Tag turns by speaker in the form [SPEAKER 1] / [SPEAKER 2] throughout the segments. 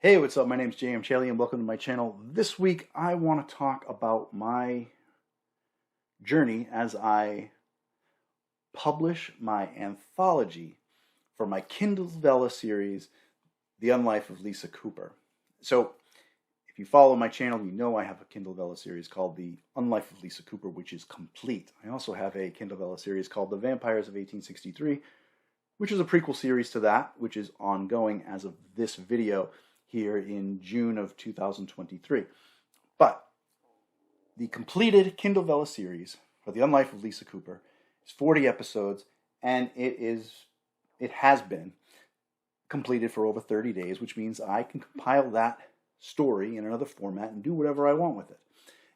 [SPEAKER 1] Hey, what's up? My name's J.M. Chaley and welcome to my channel. This week I want to talk about my journey as I publish my anthology for my Kindle Vella series, The Unlife of Lisa Cooper. So, if you follow my channel, you know I have a Kindle Vella series called The Unlife of Lisa Cooper, which is complete. I also have a Kindle Vella series called The Vampires of 1863, which is a prequel series to that, which is ongoing as of this video here in June of 2023. But the completed Kindle Vella series for The Unlife of Lisa Cooper is 40 episodes, and it has been completed for over 30 days, which means I can compile that story in another format and do whatever I want with it.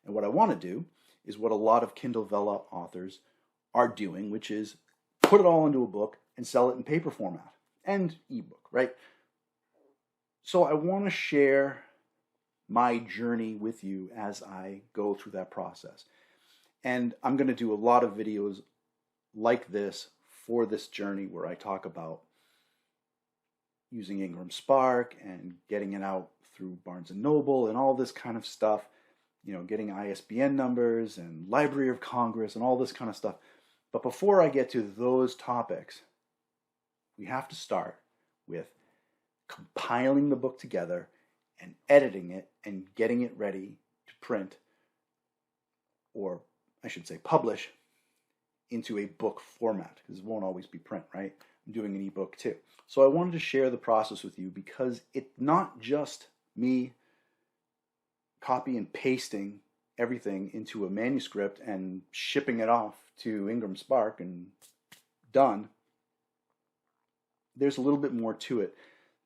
[SPEAKER 1] And what I want to do is what a lot of Kindle Vella authors are doing, which is put it all into a book and sell it in paper format and ebook, right? So I want to share my journey with you as I go through that process. And I'm going to do a lot of videos like this for this journey where I talk about using Ingram Spark and getting it out through Barnes & Noble and all this kind of stuff, you know, getting ISBN numbers and Library of Congress and all this kind of stuff. But before I get to those topics, we have to start with compiling the book together and editing it and getting it ready to print, or I should say publish, into a book format, because it won't always be print, right? I'm doing an ebook too. So I wanted to share the process with you because it's not just me copy and pasting everything into a manuscript and shipping it off to Ingram Spark and done. There's a little bit more to it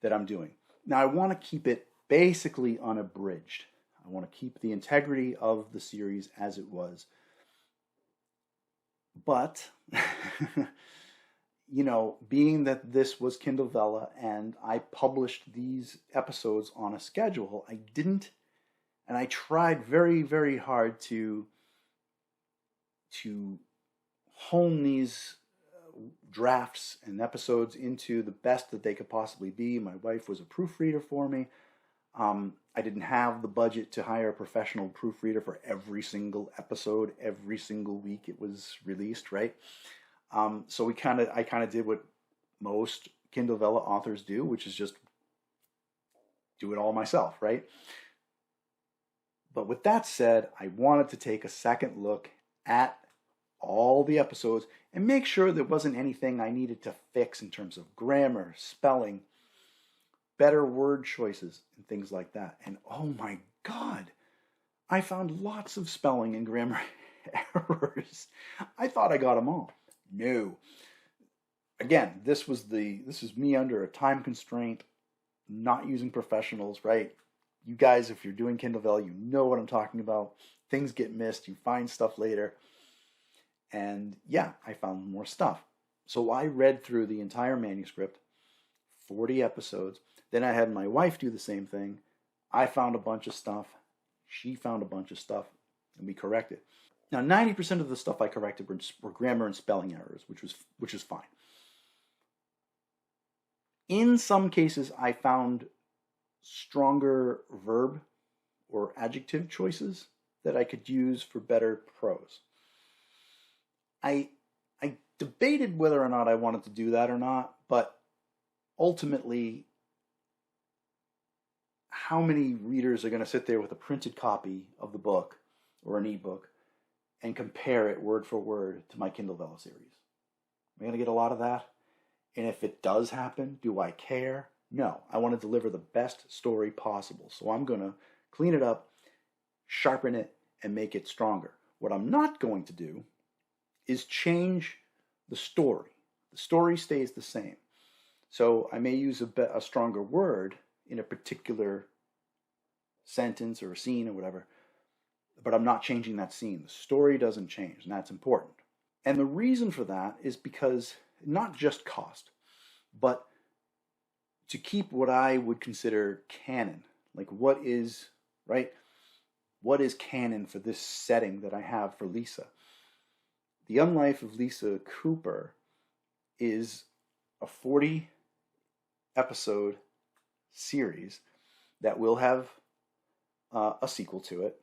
[SPEAKER 1] that I'm doing. Now I want to keep it basically unabridged. I want to keep the integrity of the series as it was. But, you know, being that this was Kindle Vella and I published these episodes on a schedule, I didn't, and I tried very, very hard to hone these drafts and episodes into the best that they could possibly be. My wife was a proofreader for me. I didn't have the budget to hire a professional proofreader for every single episode, every single week it was released, right? So I kind of did what most Kindle Vella authors do, which is just do it all myself, right? But with that said, I wanted to take a second look at all the episodes and make sure there wasn't anything I needed to fix in terms of grammar, spelling, better word choices, and things like that. And oh my God, I found lots of spelling and grammar errors. I thought I got them all. No. Again, this is me under a time constraint, not using professionals, right? You guys, if you're doing Kindle Vella, you know what I'm talking about. Things get missed. You find stuff later. And yeah, I found more stuff. So I read through the entire manuscript, 40 episodes. Then I had my wife do the same thing. I found a bunch of stuff. She found a bunch of stuff, and we corrected. Now, 90% of the stuff I corrected were grammar and spelling errors, which is fine. In some cases, I found stronger verb or adjective choices that I could use for better prose. I debated whether or not I wanted to do that or not, but ultimately, how many readers are going to sit there with a printed copy of the book or an ebook and compare it word for word to my Kindle Vella series? Am I going to get a lot of that? And if it does happen, do I care? No, I want to deliver the best story possible. So I'm going to clean it up, sharpen it, and make it stronger. What I'm not going to do is change the story. The story stays the same. So I may use a stronger word in a particular sentence or a scene or whatever, but I'm not changing that scene. The story doesn't change, and that's important. And the reason for that is because not just cost, but to keep what I would consider canon. Like what is canon for this setting that I have for Lisa? The Unlife of Lisa Cooper is a 40 episode series that will have a sequel to it.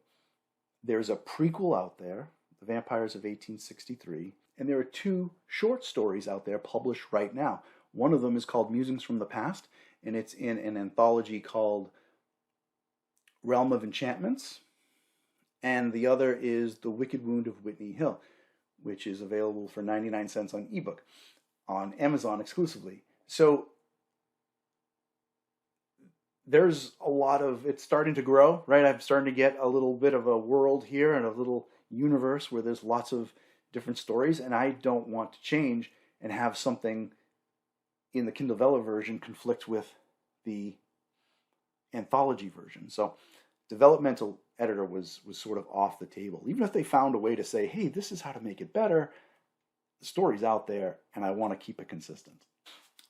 [SPEAKER 1] There's a prequel out there, The Vampires of 1863, and there are 2 short stories out there published right now. One of them is called Musings from the Past, and it's in an anthology called Realm of Enchantments, and the other is The Wicked Wound of Whitney Hill, which is available for 99 cents on ebook on Amazon exclusively. So there's a lot of, it's starting to grow, right? I'm starting to get a little bit of a world here and a little universe where there's lots of different stories, and I don't want to change and have something in the Kindle Vella version conflict with the anthology version. So developmental editor was sort of off the table. Even if they found a way to say, hey, this is how to make it better, the story's out there, and I want to keep it consistent.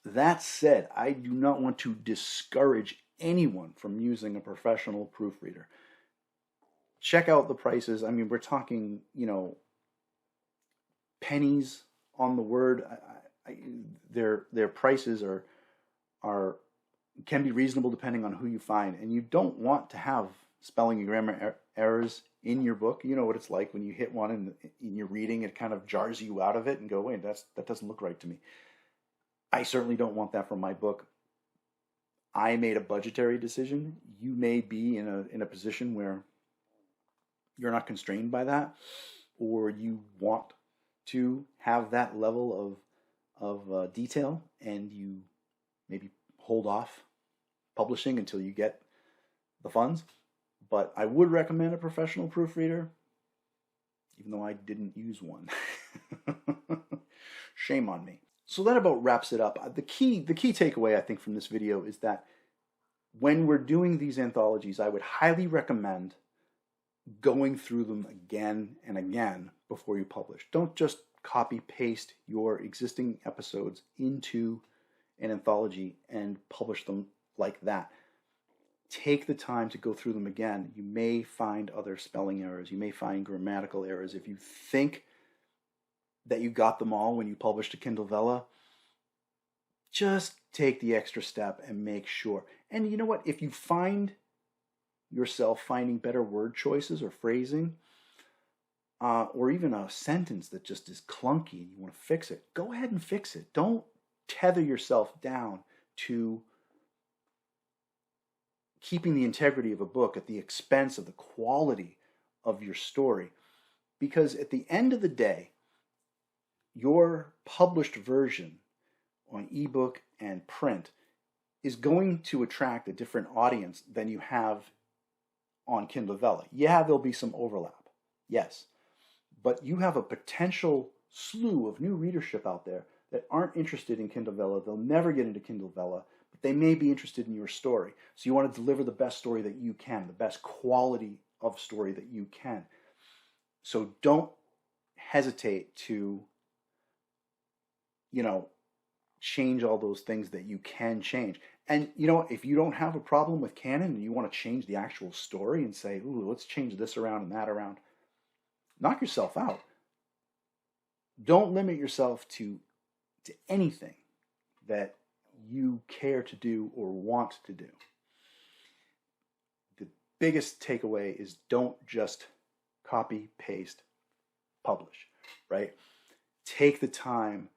[SPEAKER 1] That said, I do not want to discourage anyone from using a professional proofreader. Check out the prices. I mean, we're talking, pennies on the word. Their prices can be reasonable depending on who you find, and you don't want to have spelling and grammar errors in your book. You know what it's like when you hit one and in your reading, it kind of jars you out of it and go, wait, that doesn't look right to me. I certainly don't want that from my book. I made a budgetary decision. You may be in a position where you're not constrained by that, or you want to have that level of detail, and you maybe hold off publishing until you get the funds. But I would recommend a professional proofreader, even though I didn't use one. Shame on me. So that about wraps it up. The key takeaway, I think, from this video is that when we're doing these anthologies, I would highly recommend going through them again and again before you publish. Don't just copy paste your existing episodes into an anthology and publish them like that. Take the time to go through them again. You may find other spelling errors. You may find grammatical errors. If you think that you got them all when you published a Kindle Vella, just take the extra step and make sure. And you know what? If you find yourself finding better word choices or phrasing, or even a sentence that just is clunky and you want to fix it, go ahead and fix it. Don't tether yourself down to keeping the integrity of a book at the expense of the quality of your story. Because at the end of the day, your published version on ebook and print is going to attract a different audience than you have on Kindle Vella. Yeah, there'll be some overlap, yes, but you have a potential slew of new readership out there that aren't interested in Kindle Vella. They'll never get into Kindle Vella, but they may be interested in your story. So you want to deliver the best story that you can, the best quality of story that you can. So don't hesitate to, change all those things that you can change. And, if you don't have a problem with canon and you want to change the actual story and say, ooh, let's change this around and that around, knock yourself out. Don't limit yourself to anything that you care to do or want to do. The biggest takeaway is don't just copy, paste, publish, right? Take the time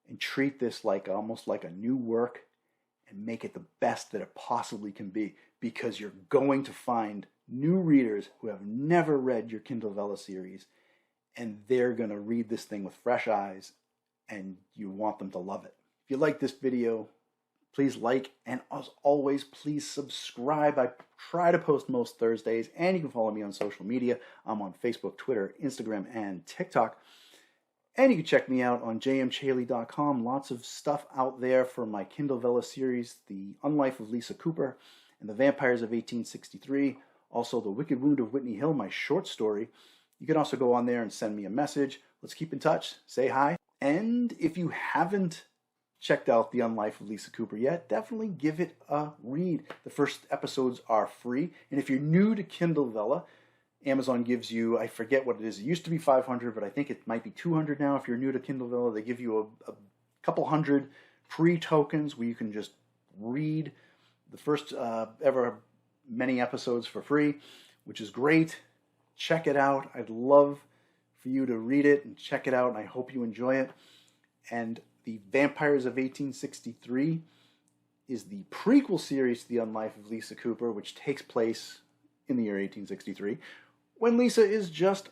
[SPEAKER 1] and treat this almost like a new work and make it the best that it possibly can be, because you're going to find new readers who have never read your Kindle Vella series, and they're going to read this thing with fresh eyes, and you want them to love it. If you like this video, please like, and as always, please subscribe. I try to post most Thursdays, and you can follow me on social media. I'm on Facebook, Twitter, Instagram, and TikTok. And you can check me out on jmchaley.com. Lots of stuff out there for my Kindle Vella series, The Unlife of Lisa Cooper and The Vampires of 1863. Also, The Wicked Wound of Whitney Hill, my short story. You can also go on there and send me a message. Let's keep in touch. Say hi. And if you haven't checked out The Unlife of Lisa Cooper yet, definitely give it a read. The first episodes are free. And if you're new to Kindle Vella, Amazon gives you, I forget what it is. It used to be 500, but I think it might be 200 now. If you're new to Kindle Vella, they give you a couple hundred free tokens where you can just read the first ever many episodes for free, which is great. Check it out. I'd love for you to read it and check it out, and I hope you enjoy it. And The Vampires of 1863 is the prequel series to The Unlife of Lisa Cooper, which takes place in the year 1863, when Lisa is just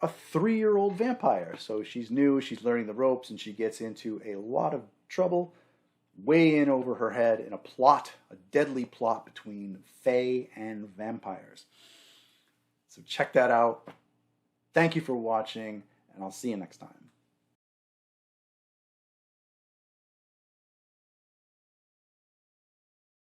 [SPEAKER 1] a 3-year-old vampire. So she's new, she's learning the ropes, and she gets into a lot of trouble way in over her head in a deadly plot between fae and vampires. So check that out. Thank you for watching, and I'll see you next time.